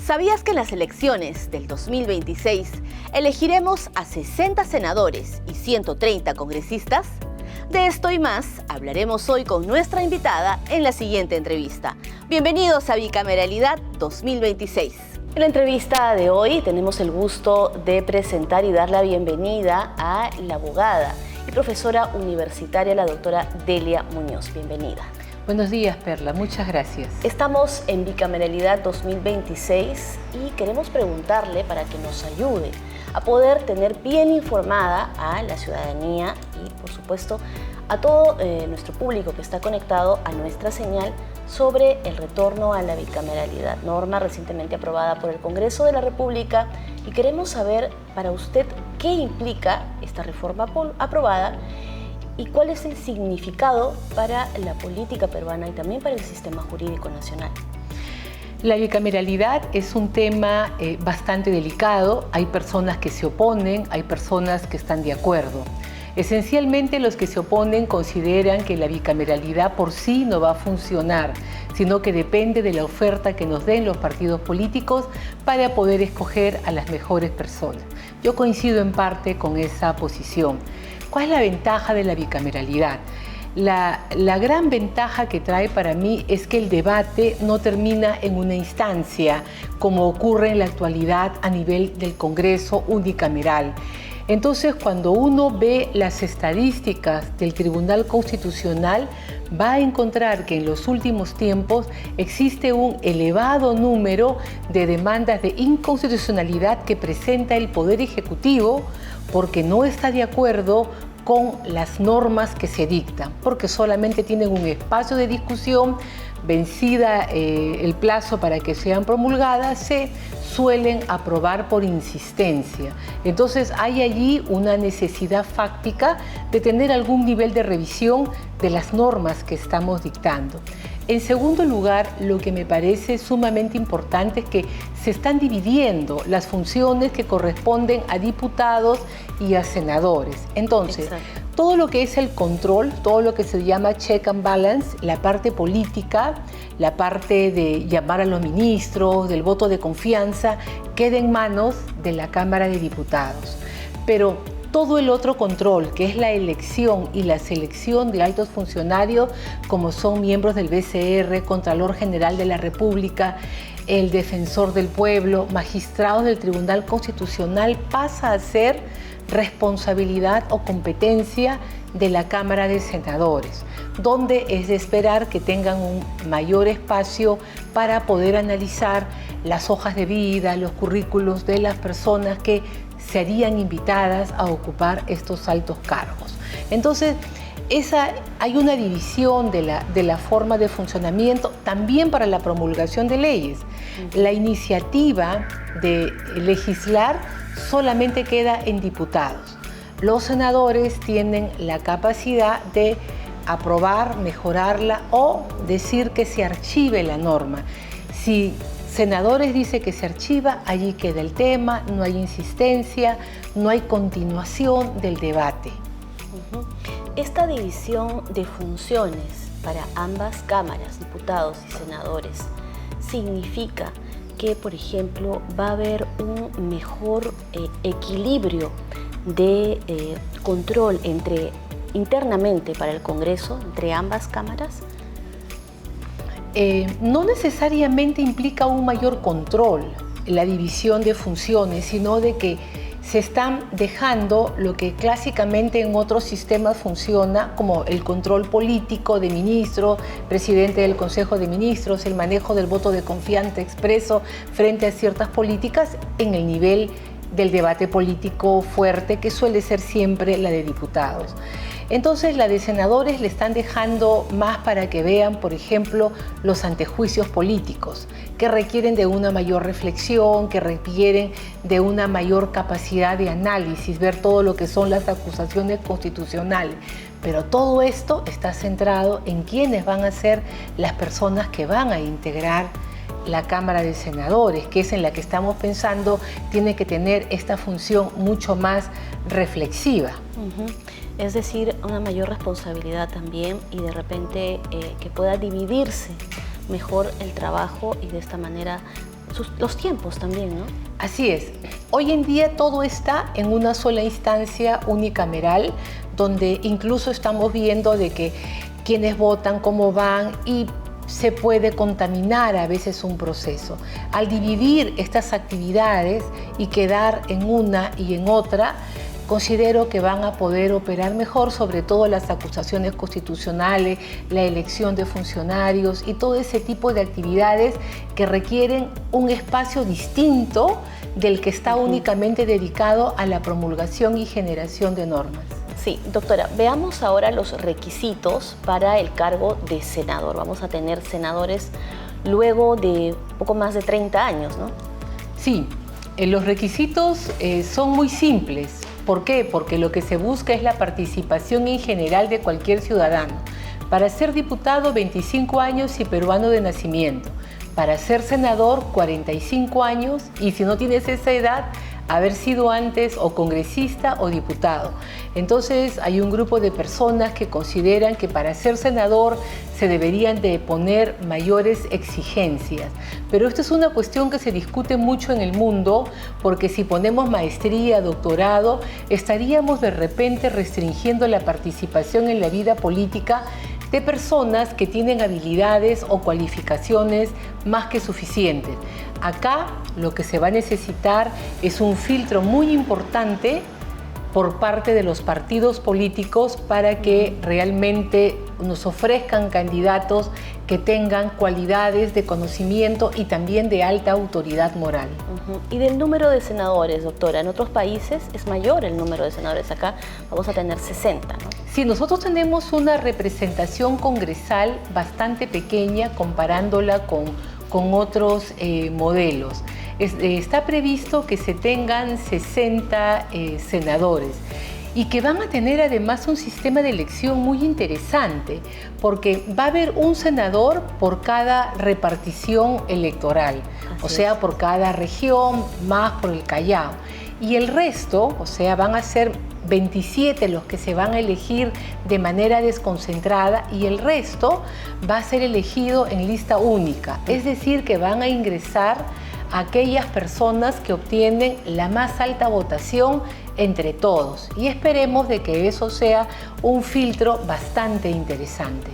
¿Sabías que en las elecciones del 2026 elegiremos a 60 senadores y 130 congresistas? De esto y más hablaremos hoy con nuestra invitada en la siguiente entrevista. Bienvenidos a Bicameralidad 2026. En la entrevista de hoy tenemos el gusto de presentar y dar la bienvenida a la abogada y profesora universitaria, la doctora Delia Muñoz. Bienvenida. Buenos días, Perla. Muchas gracias. Estamos en Bicameralidad 2026 y queremos preguntarle para que nos ayude a poder tener bien informada a la ciudadanía y, por supuesto, a todo nuestro público que está conectado a nuestra señal sobre el retorno a la bicameralidad, norma recientemente aprobada por el Congreso de la República, y queremos saber para usted qué implica esta reforma aprobada y cuál es el significado para la política peruana y también para el sistema jurídico nacional. La bicameralidad es un tema bastante delicado. Hay personas que se oponen, hay personas que están de acuerdo. Esencialmente los que se oponen consideran que la bicameralidad por sí no va a funcionar, sino que depende de la oferta que nos den los partidos políticos para poder escoger a las mejores personas. Yo coincido en parte con esa posición. ¿Cuál es la ventaja de la bicameralidad? La gran ventaja que trae para mí es que el debate no termina en una instancia como ocurre en la actualidad a nivel del Congreso unicameral. Entonces, cuando uno ve las estadísticas del Tribunal Constitucional, va a encontrar que en los últimos tiempos existe un elevado número de demandas de inconstitucionalidad que presenta el Poder Ejecutivo porque no está de acuerdo con las normas que se dictan, porque solamente tienen un espacio de discusión, vencida el plazo para que sean promulgadas, se suelen aprobar por insistencia. Entonces hay allí una necesidad fáctica de tener algún nivel de revisión de las normas que estamos dictando. En segundo lugar, lo que me parece sumamente importante es que se están dividiendo las funciones que corresponden a diputados y a senadores. Entonces, exacto, todo lo que es el control, todo lo que se llama check and balance, la parte política, la parte de llamar a los ministros, del voto de confianza, queda en manos de la Cámara de Diputados. Pero todo el otro control, que es la elección y la selección de altos funcionarios, como son miembros del BCR, Contralor General de la República, el Defensor del Pueblo, magistrados del Tribunal Constitucional, pasa a ser responsabilidad o competencia de la Cámara de Senadores, donde es de esperar que tengan un mayor espacio para poder analizar las hojas de vida, los currículos de las personas que serían invitadas a ocupar estos altos cargos. Entonces, hay una división de la forma de funcionamiento también para la promulgación de leyes. La iniciativa de legislar solamente queda en diputados. Los senadores tienen la capacidad de aprobar, mejorarla o decir que se archive la norma. Si senadores dice que se archiva, allí queda el tema, no hay insistencia, no hay continuación del debate. Esta división de funciones para ambas cámaras, diputados y senadores, significa que, por ejemplo, va a haber un mejor equilibrio de control internamente para el Congreso, entre ambas cámaras. No necesariamente implica un mayor control la división de funciones, sino de que se están dejando lo que clásicamente en otros sistemas funciona como el control político de ministros, presidente del Consejo de Ministros, el manejo del voto de confianza expreso frente a ciertas políticas en el nivel del debate político fuerte que suele ser siempre la de diputados. Entonces la de senadores le están dejando más para que vean, por ejemplo, los antejuicios políticos, que requieren de una mayor reflexión, que requieren de una mayor capacidad de análisis, ver todo lo que son las acusaciones constitucionales. Pero todo esto está centrado en quiénes van a ser las personas que van a integrar la Cámara de Senadores, que es en la que estamos pensando, tiene que tener esta función mucho más reflexiva. Es decir, una mayor responsabilidad también y de repente que pueda dividirse mejor el trabajo y de esta manera los tiempos también, ¿no? Así es. Hoy en día todo está en una sola instancia unicameral, donde incluso estamos viendo de que quienes votan, cómo van, y se puede contaminar a veces un proceso. Al dividir estas actividades y quedar en una y en otra, considero que van a poder operar mejor, sobre todo las acusaciones constitucionales, la elección de funcionarios y todo ese tipo de actividades que requieren un espacio distinto del que está únicamente dedicado a la promulgación y generación de normas. Sí, doctora, veamos ahora los requisitos para el cargo de senador. Vamos a tener senadores luego de poco más de 30 años, ¿no? Sí, los requisitos son muy simples. ¿Por qué? Porque lo que se busca es la participación en general de cualquier ciudadano. Para ser diputado, 25 años y peruano de nacimiento. Para ser senador, 45 años, y si no tienes esa edad, haber sido antes o congresista o diputado. Entonces hay un grupo de personas que consideran que para ser senador se deberían de poner mayores exigencias. Pero esto es una cuestión que se discute mucho en el mundo, porque si ponemos maestría, doctorado, estaríamos de repente restringiendo la participación en la vida política de personas que tienen habilidades o cualificaciones más que suficientes. Acá lo que se va a necesitar es un filtro muy importante por parte de los partidos políticos para que realmente nos ofrezcan candidatos que tengan cualidades de conocimiento y también de alta autoridad moral. Y del número de senadores, doctora, en otros países es mayor el número de senadores. Acá vamos a tener 60, ¿no? Sí, nosotros tenemos una representación congresal bastante pequeña comparándola con otros modelos. Está previsto que se tengan 60 senadores y que van a tener además un sistema de elección muy interesante, porque va a haber un senador por cada repartición electoral, o sea, por cada región, más por el Callao. Y el resto, o sea, van a ser 27 los que se van a elegir de manera desconcentrada, y el resto va a ser elegido en lista única, es decir, que van a ingresar aquellas personas que obtienen la más alta votación entre todos, y esperemos de que eso sea un filtro bastante interesante.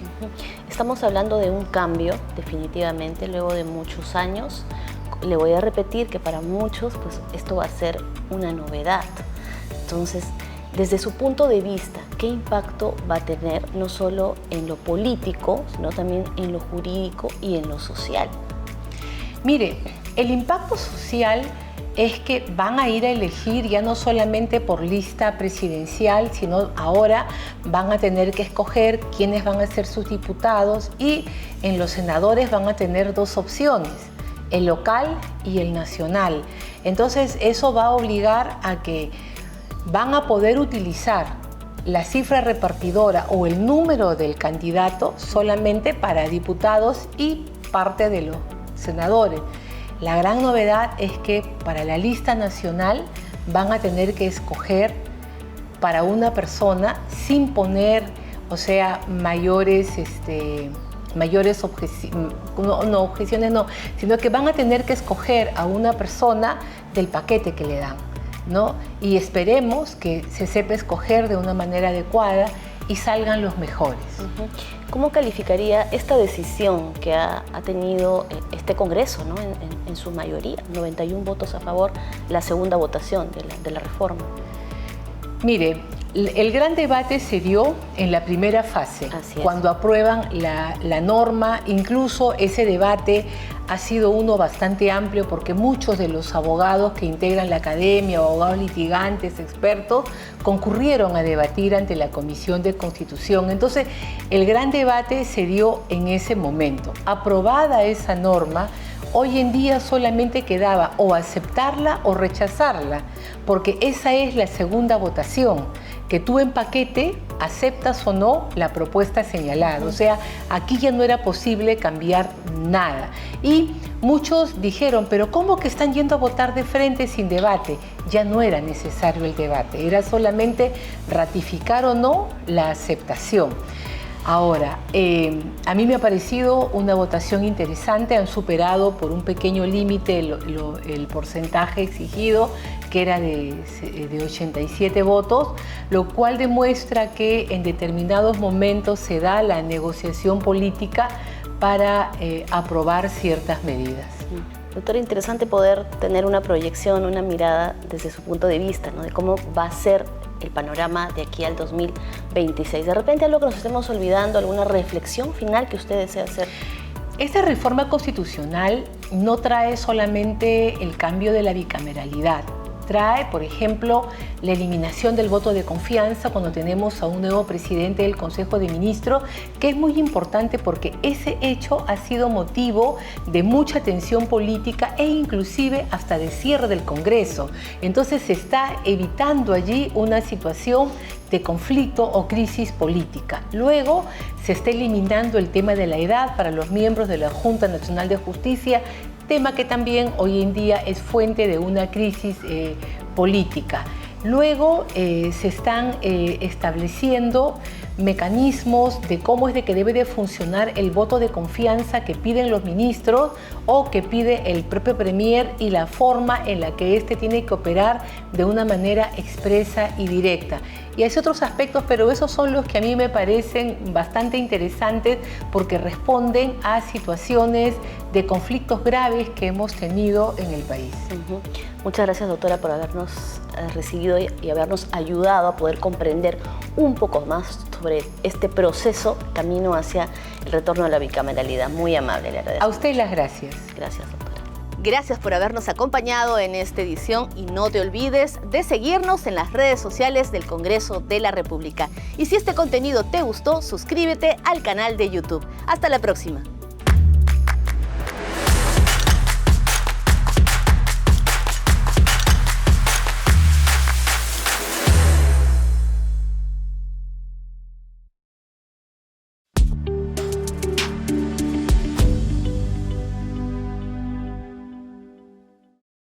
Estamos hablando de un cambio, definitivamente, luego de muchos años. Le voy a repetir que para muchos pues, esto va a ser una novedad. Entonces, desde su punto de vista, ¿qué impacto va a tener no solo en lo político, sino también en lo jurídico y en lo social? Mire, el impacto social es que van a ir a elegir ya no solamente por lista presidencial, sino ahora van a tener que escoger quiénes van a ser sus diputados, y en los senadores van a tener dos opciones: el local y el nacional. Entonces eso va a obligar a que van a poder utilizar la cifra repartidora o el número del candidato solamente para diputados y parte de los senadores. La gran novedad es que para la lista nacional van a tener que escoger para una persona sin poner, o sea, mayores objeciones, sino que van a tener que escoger a una persona del paquete que le dan, ¿no? Y esperemos que se sepa escoger de una manera adecuada y salgan los mejores. ¿Cómo calificaría esta decisión que ha tenido este Congreso, ¿no? en su mayoría, 91 votos a favor, la segunda votación de la reforma? Mire, el gran debate se dio en la primera fase, cuando aprueban la norma. Incluso ese debate ha sido uno bastante amplio, porque muchos de los abogados que integran la academia, abogados litigantes, expertos, concurrieron a debatir ante la Comisión de Constitución. Entonces, el gran debate se dio en ese momento. Aprobada esa norma, hoy en día solamente quedaba o aceptarla o rechazarla, porque esa es la segunda votación, que tú en paquete aceptas o no la propuesta señalada. O sea, aquí ya no era posible cambiar nada. Y muchos dijeron, pero ¿cómo que están yendo a votar de frente sin debate? Ya no era necesario el debate, era solamente ratificar o no la aceptación. Ahora, a mí me ha parecido una votación interesante, han superado por un pequeño límite el porcentaje exigido, que era de 87 votos, lo cual demuestra que en determinados momentos se da la negociación política para aprobar ciertas medidas. Doctora, interesante poder tener una proyección, una mirada desde su punto de vista, ¿no? De cómo va a ser el panorama de aquí al 2026. De repente, algo que nos estemos olvidando, alguna reflexión final que usted desea hacer. Esta reforma constitucional no trae solamente el cambio de la bicameralidad. Trae, por ejemplo, la eliminación del voto de confianza cuando tenemos a un nuevo presidente del Consejo de Ministros, que es muy importante porque ese hecho ha sido motivo de mucha tensión política e inclusive hasta de cierre del Congreso. Entonces se está evitando allí una situación de conflicto o crisis política. Luego se está eliminando el tema de la edad para los miembros de la Junta Nacional de Justicia, tema que también hoy en día es fuente de una crisis política. Luego se están estableciendo mecanismos de cómo es de que debe de funcionar el voto de confianza que piden los ministros o que pide el propio Premier y la forma en la que éste tiene que operar de una manera expresa y directa. Y hay otros aspectos, pero esos son los que a mí me parecen bastante interesantes porque responden a situaciones de conflictos graves que hemos tenido en el país. Muchas gracias, doctora, por habernos recibido y habernos ayudado a poder comprender un poco más sobre este proceso camino hacia el retorno a la bicameralidad. Muy amable, le agradezco. A usted las gracias. Gracias, doctora. Gracias por habernos acompañado en esta edición y no te olvides de seguirnos en las redes sociales del Congreso de la República. Y si este contenido te gustó, suscríbete al canal de YouTube. Hasta la próxima.